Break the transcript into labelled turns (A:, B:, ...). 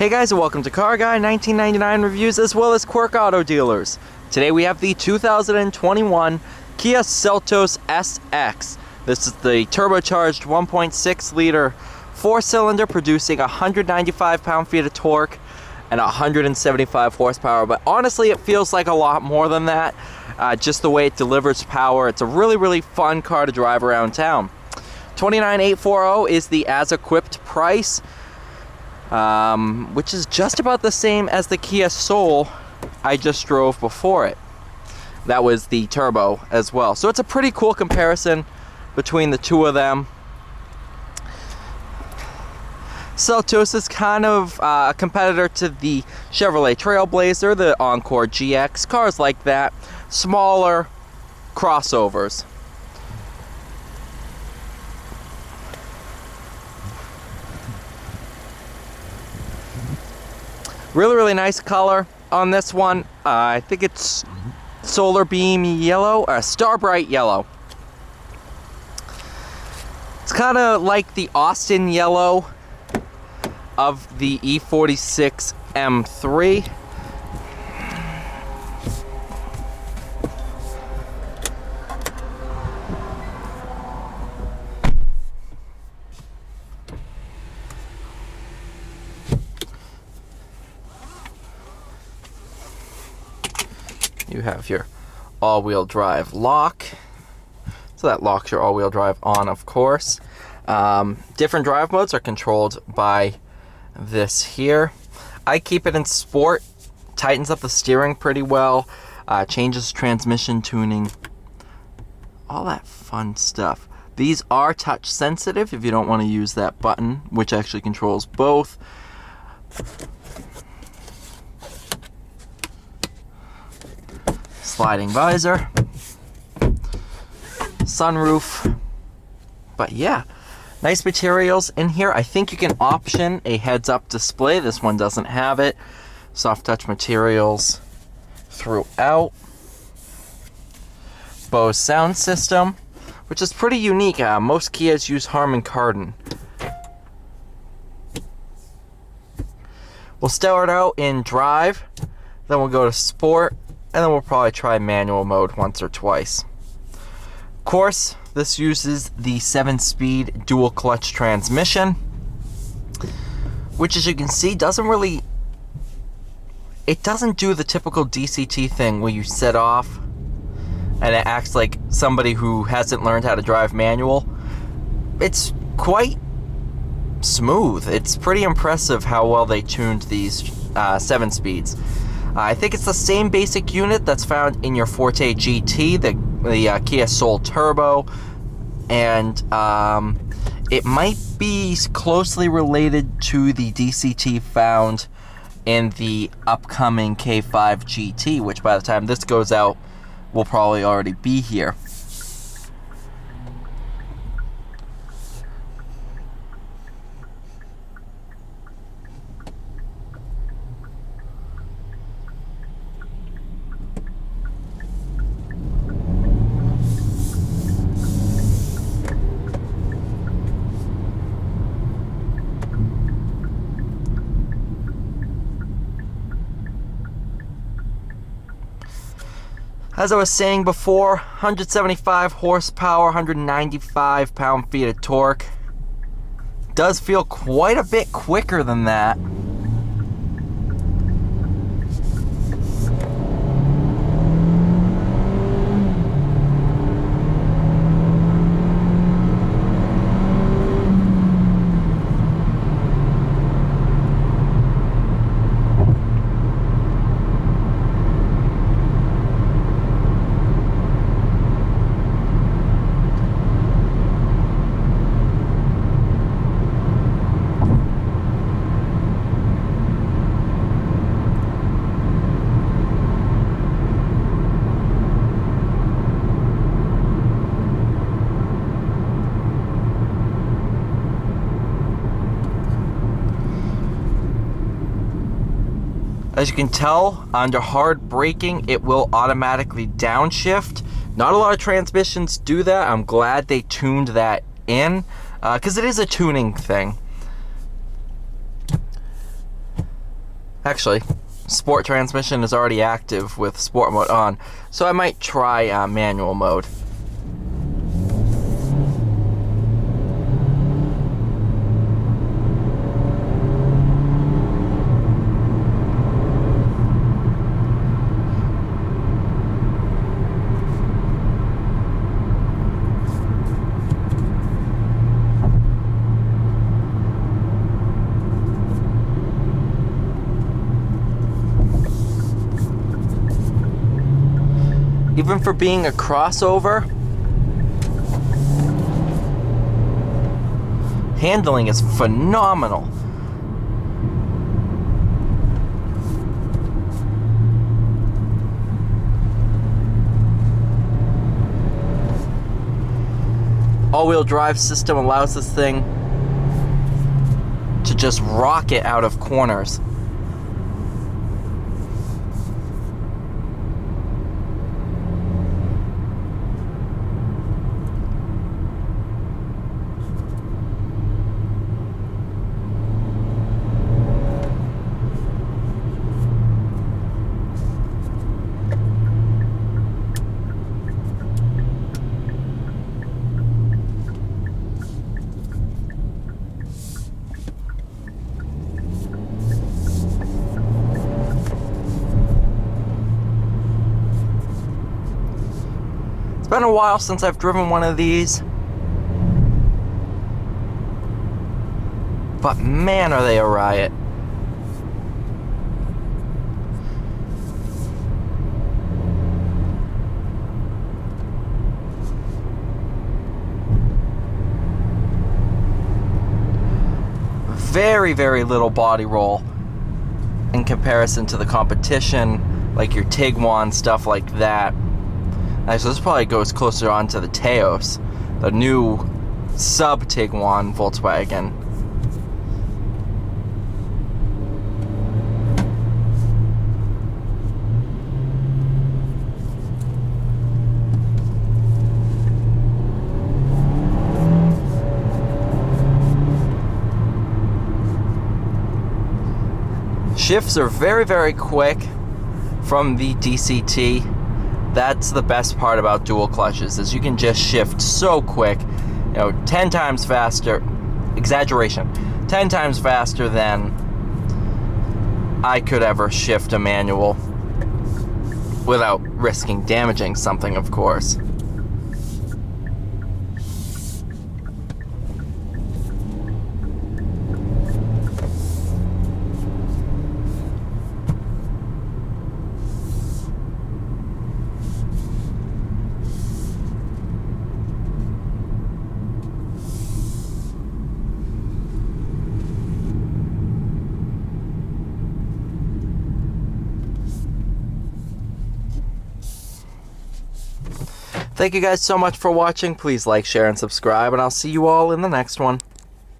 A: Hey guys, and welcome to Car Guy 1999 Reviews as well as Quirk Auto Dealers. Today we have the 2021 Kia Seltos SX. This is the turbocharged 1.6 liter 4-cylinder producing 195 pound-feet of torque and 175 horsepower, but honestly it feels like a lot more than that, just the way it delivers power. It's a really fun car to drive around town. $29,840 is the as-equipped price, which is just about the same as the Kia Soul I just drove before it. That was the turbo as well. So it's a pretty cool comparison between the two of them. Seltos is kind of a competitor to the Chevrolet Trailblazer, the Encore GX, cars like that, smaller crossovers. Really nice color on this one. I think it's Solar Beam Yellow, or Star Bright Yellow. It's kind of like the Austin Yellow of the E46 M3. You have your all-wheel drive lock, so that locks your all-wheel drive on, of course. Different drive modes are controlled by this here. I keep it in sport, tightens up the steering pretty well, changes transmission tuning, all that fun stuff. These are touch sensitive if you don't want to use that button, which actually controls both. Sliding visor, sunroof, but yeah, nice materials in here. I think you can option a heads-up display. This one doesn't have it. Soft touch materials throughout. Bose sound system, which is pretty unique. Most Kias use Harman Kardon. We'll start out in drive, then we'll go to sport, and then we'll probably try manual mode once or twice. Of course, this uses the 7-speed dual clutch transmission, which, as you can see, doesn't do the typical DCT thing where you set off and it acts like somebody who hasn't learned how to drive manual. It's quite smooth. It's pretty impressive how well they tuned these 7 speeds. I think it's the same basic unit that's found in your Forte GT, the Kia Soul Turbo, and it might be closely related to the DCT found in the upcoming K5 GT, which by the time this goes out will probably already be here. As I was saying before, 175 horsepower, 195 pound-feet of torque. Does feel quite a bit quicker than that. As you can tell, under hard braking, it will automatically downshift. Not a lot of transmissions do that. I'm glad they tuned that in, because it is a tuning thing. Actually, sport transmission is already active with sport mode on, so I might try manual mode. Even for being a crossover, handling is phenomenal. All-wheel drive system allows this thing to just rocket out of corners. It's been a while since I've driven one of these, but man, are they a riot. Very, very little body roll in comparison to the competition, like your Tiguan, stuff like that. Actually, this probably goes closer on to the Teos, the new sub-Tiguan Volkswagen. Shifts are very, very quick from the DCT. That's the best part about dual clutches, is you can just shift so quick, 10 times faster, exaggeration, 10 times faster than I could ever shift a manual without risking damaging something, of course. Thank you guys so much for watching. Please like, share, and subscribe, and I'll see you all in the next one.